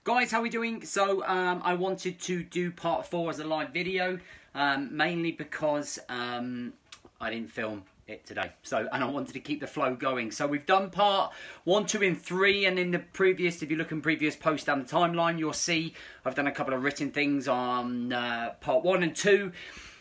Guys, how are we doing? So I wanted to do part 4 as a live video, mainly because I didn't film it today. And I wanted to keep the flow going. So we've done part 1, 2 and 3, and in the previous, if you look in previous posts down the timeline, you'll see I've done a couple of written things on part 1 and 2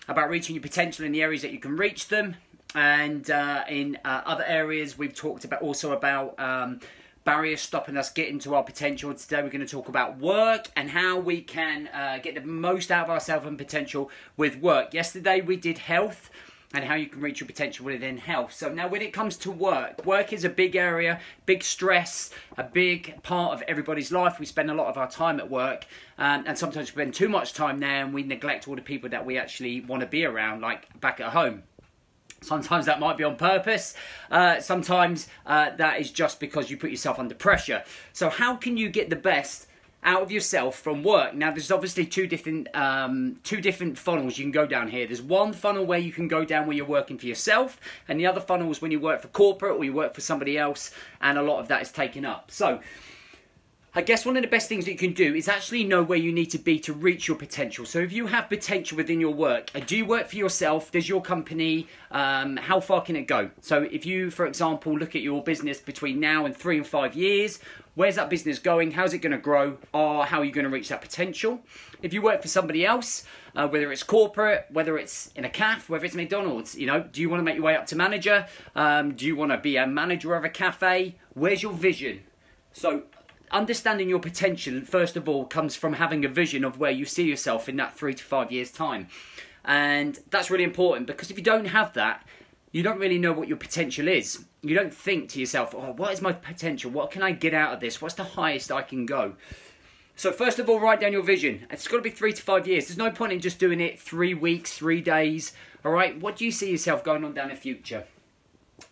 about reaching your potential in the areas that you can reach them. And in other areas, we've talked about barriers stopping us getting to our potential. Today we're going to talk about work and how we can get the most out of ourselves and potential with work. Yesterday we did health and how you can reach your potential within health. So now when it comes to work is a big area, big stress, a big part of everybody's life. We spend a lot of our time at work and sometimes we spend too much time there and we neglect all the people that we actually want to be around, like back at home. Sometimes that might be on purpose. Sometimes that is just because you put yourself under pressure. So how can you get the best out of yourself from work? Now, there's obviously two different funnels you can go down here. There's one funnel where you can go down where you're working for yourself, and the other funnel is when you work for corporate or you work for somebody else, and a lot of that is taken up. So I guess one of the best things that you can do is actually know where you need to be to reach your potential. So if you have potential within your work, do you work for yourself? Does your company, how far can it go? So if you, for example, look at your business between now and 3 and 5 years, where's that business going? How's it going to grow? Or how are you going to reach that potential? If you work for somebody else, whether it's corporate, whether it's in a cafe, whether it's McDonald's, you know, do you want to make your way up to manager? Do you want to be a manager of a cafe? Where's your vision? So understanding your potential, first of all, comes from having a vision of where you see yourself in that 3 to 5 years' time. And that's really important, because if you don't have that, you don't really know what your potential is. You don't think to yourself, oh, what is my potential? What can I get out of this? What's the highest I can go? So first of all, write down your vision. It's got to be 3 to 5 years. There's no point in just doing it 3 weeks, 3 days. All right, what do you see yourself going on down the future?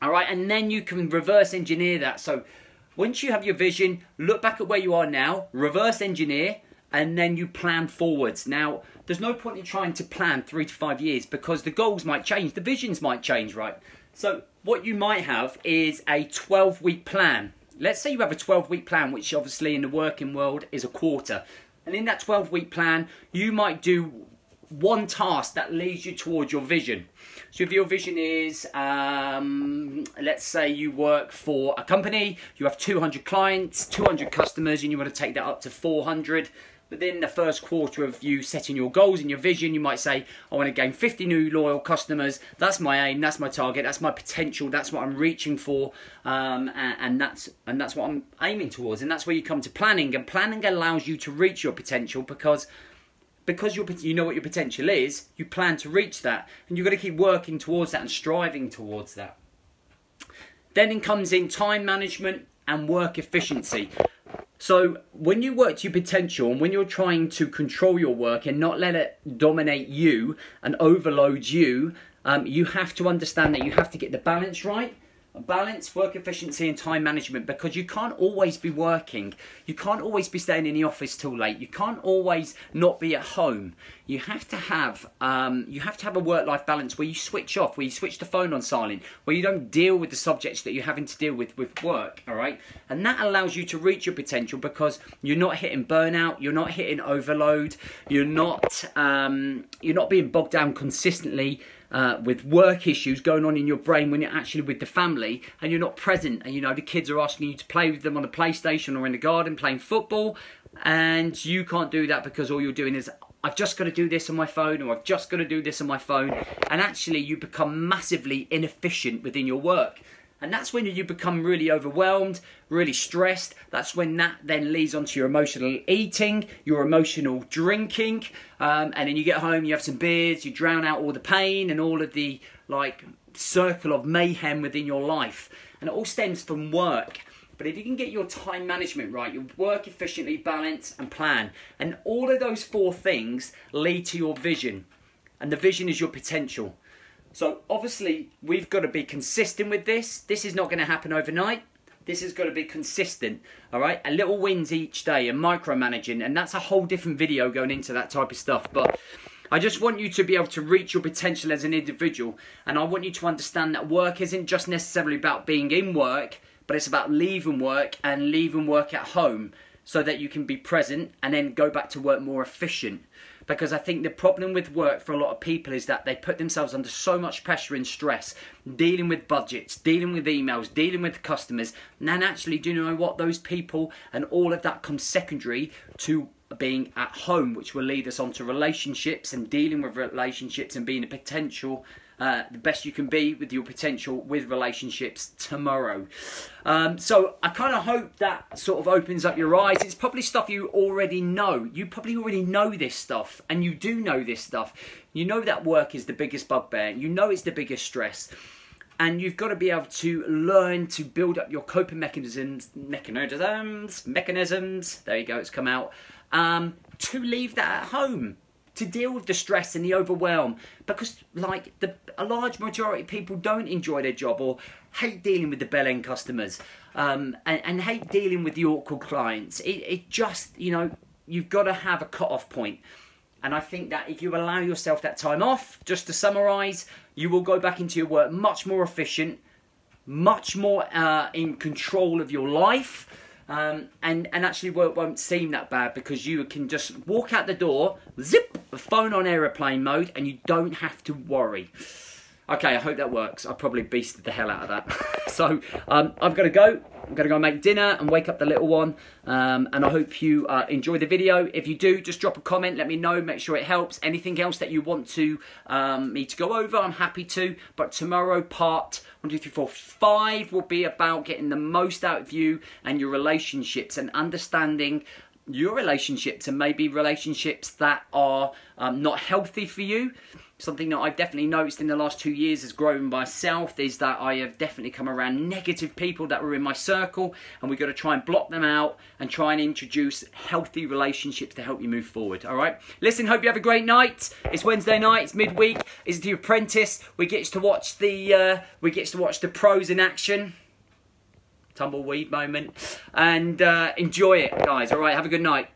All right, and then you can reverse engineer that. So once you have your vision, look back at where you are now, reverse engineer, and then you plan forwards. Now, there's no point in trying to plan 3 to 5 years, because the goals might change, the visions might change, right? So what you might have is a 12-week plan. Let's say you have a 12-week plan, which obviously in the working world is a quarter. And in that 12-week plan, you might do one task that leads you towards your vision. So if your vision is, let's say you work for a company, you have 200 clients, 200 customers, and you want to take that up to 400. Within the first quarter of you setting your goals and your vision, you might say, I want to gain 50 new loyal customers. That's my aim, that's my target, that's my potential, that's what I'm reaching for, and that's what I'm aiming towards. And that's where you come to planning. And planning allows you to reach your potential, because you know what your potential is, you plan to reach that, and you've got to keep working towards that and striving towards that. Then it comes in time management and work efficiency. So when you work to your potential and when you're trying to control your work and not let it dominate you and overload you, you have to understand that you have to get the balance right. Balance, work efficiency and time management, because you can't always be working. You can't always be staying in the office till late. You can't always not be at home. You have to have a work-life balance where you switch off, where you switch the phone on silent, where you don't deal with the subjects that you're having to deal with work, all right? And that allows you to reach your potential, because you're not hitting burnout, you're not hitting overload, you're not being bogged down consistently with work issues going on in your brain when you're actually with the family and you're not present, and you know the kids are asking you to play with them on a PlayStation or in the garden playing football, and you can't do that because all you're doing is, I've just got to do this on my phone, or I've just got to do this on my phone, and actually you become massively inefficient within your work. And that's when you become really overwhelmed, really stressed. That's when that then leads onto your emotional eating, your emotional drinking. And then you get home, you have some beers, you drown out all the pain and all of the circle of mayhem within your life. And it all stems from work. But if you can get your time management right, you work efficiently, balance and plan. And all of those 4 things lead to your vision. And the vision is your potential. So obviously we've got to be consistent with this. This is not going to happen overnight. This has got to be consistent, all right? And little wins each day and micromanaging, and that's a whole different video going into that type of stuff. But I just want you to be able to reach your potential as an individual, and I want you to understand that work isn't just necessarily about being in work, but it's about leaving work and leaving work at home. so that you can be present and then go back to work more efficient. Because I think the problem with work for a lot of people is that they put themselves under so much pressure and stress, dealing with budgets, dealing with emails, dealing with customers. And actually, do you know what? Those people and all of that comes secondary to being at home, which will lead us on to relationships and dealing with relationships and being a potential, the best you can be with your potential with relationships tomorrow. So I kind of hope that sort of opens up your eyes. It's probably stuff you already know. You probably already know this stuff, and you do know this stuff. You know that work is the biggest bugbear. You know it's the biggest stress. And you've got to be able to learn to build up your coping mechanisms. There you go, it's come out. To leave that at home, to deal with the stress and the overwhelm, because like a large majority of people don't enjoy their job or hate dealing with the bell-end customers, and hate dealing with the awkward clients. It just, you know, you've got to have a cut-off point. And I think that if you allow yourself that time off, just to summarise, you will go back into your work much more efficient, much more in control of your life. And actually work won't seem that bad, because you can just walk out the door, zip, the phone on aeroplane mode, and you don't have to worry. Okay, I hope that works. I probably beasted the hell out of that. So I've got to go. I'm going to go make dinner and wake up the little one. And I hope you enjoy the video. If you do, just drop a comment. Let me know. Make sure it helps. Anything else that you want to me to go over, I'm happy to. But tomorrow, part 1, 2, 3, 4, 5 will be about getting the most out of you and your relationships, and understanding your relationships, and maybe relationships that are not healthy for you. Something that I've definitely noticed in the last 2 years as growing myself is that I have definitely come around negative people that were in my circle, and we've got to try and block them out and try and introduce healthy relationships to help you move forward. All right. Listen, hope you have a great night. It's Wednesday night. It's midweek. It's The Apprentice. We get to watch the pros in action. Tumbleweed moment, and enjoy it, guys. All right. Have a good night.